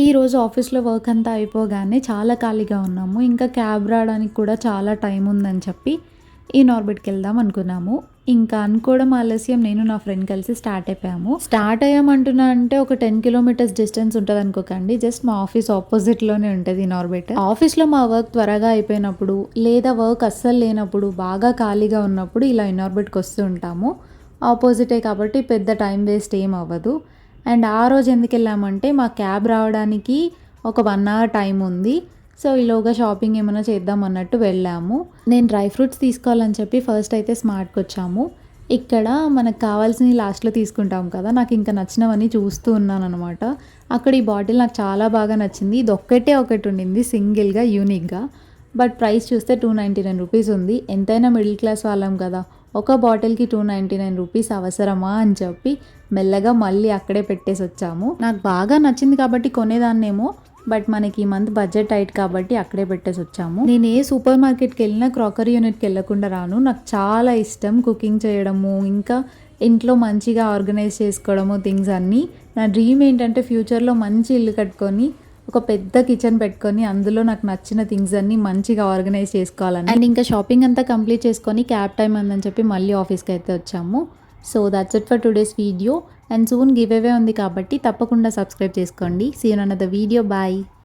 ఈరోజు ఆఫీస్‌లో వర్క్ అంతా అయిపోగానే చాలా ఖాళీగా ఉన్నాము. ఇంకా క్యాబ్ రావడానికి కూడా చాలా టైం ఉందని చెప్పి ఈ నార్బిట్‌కి వెళ్దాం అనుకున్నాము. ఇంకా అనుకోవడం ఆలస్యం నేను నా ఫ్రెండ్ కలిసి స్టార్ట్ అయిపోయాము. స్టార్ట్ అయ్యామంటున్నా అంటే ఒక 10 కిలోమీటర్స్ డిస్టెన్స్ ఉంటదనుకోకండి. జస్ట్ మా ఆఫీస్ ఆపోజిట్‌లోనే ఉంటది ఈ నార్బిట్. ఆఫీస్‌లో మా వర్క్ త్వరగా అయిపోయినప్పుడు, లేదా వర్క్ అస్సలు లేనప్పుడు, బాగా ఖాళీగా ఉన్నప్పుడు ఇలా ఇనార్బిట్‌కి వస్తూ ఉంటాము. ఆపోజిటే కాబట్టి పెద్ద టైం వేస్ట్ ఏం అవ్వదు. అండ్ ఆ రోజు ఎందుకెళ్ళామంటే మా క్యాబ్ రావడానికి ఒక 1 అవర్ టైం ఉంది. సో, ఈలోగా షాపింగ్ ఏమైనా చేద్దాం అన్నట్టు వెళ్ళాము. నేను డ్రై ఫ్రూట్స్ తీసుకోవాలని చెప్పి ఫస్ట్ అయితే స్మార్ట్‌కొచ్చాము. ఇక్కడ మనకు కావాల్సినవి లాస్ట్‌లో తీసుకుంటాం కదా! నాకు ఇంకా నచ్చినవన్నీ చూస్తూ ఉన్నాననమాట. అక్కడ ఈ బాటిల్ నాకు చాలా బాగా నచ్చింది. ఇదొక్కటే ఒకటి ఉండింది సింగిల్‌గా, యూనిక్‌గా. బట్ ప్రైస్ చూస్తే రూ. 299 ఉంది. ఎంతైనా మిడిల్ క్లాస్ వాళ్ళం కదా! ఒక బాటిల్‌కి రూ. 299 అవసరమా అని చెప్పి మెల్లగా మళ్ళీ అక్కడే పెట్టేసొచ్చాము. నాకు బాగా నచ్చింది కాబట్టి కొనేదాన్నేమో. బట్ మనకి ఈ మంత్ బడ్జెట్ టైట్ కాబట్టి అక్కడే పెట్టేసొచ్చాము. నేను ఏ సూపర్ మార్కెట్‌కెళ్ళినా క్రాకరీ యూనిట్‌కి వెళ్ళకుండా రాను. నాకు చాలా ఇష్టం కుకింగ్ చేయడము, ఇంకా ఇంట్లో మంచిగా ఆర్గనైజ్ చేసుకోవడము థింగ్స్ అన్నీ. నా డ్రీమ్ ఏంటంటే ఫ్యూచర్‌లో మంచి ఇల్లు కట్టుకొని ఒక పెద్ద కిచెన్ పెట్టుకొని అందులో నాకు నచ్చిన థింగ్స్ అన్నీ మంచిగా ఆర్గనైజ్ చేసుకోవాలని. అండ్ ఇంకా షాపింగ్ అంతా కంప్లీట్ చేసుకొని క్యాబ్ టైమ్ అందని చెప్పి మళ్ళీ ఆఫీస్‌కి అయితే వచ్చాము. So that's it for today's video. And soon giveaway ఉంది కాబట్టి తప్పకుండా సబ్స్క్రైబ్ చేసుకోండి. See you in another video. Bye.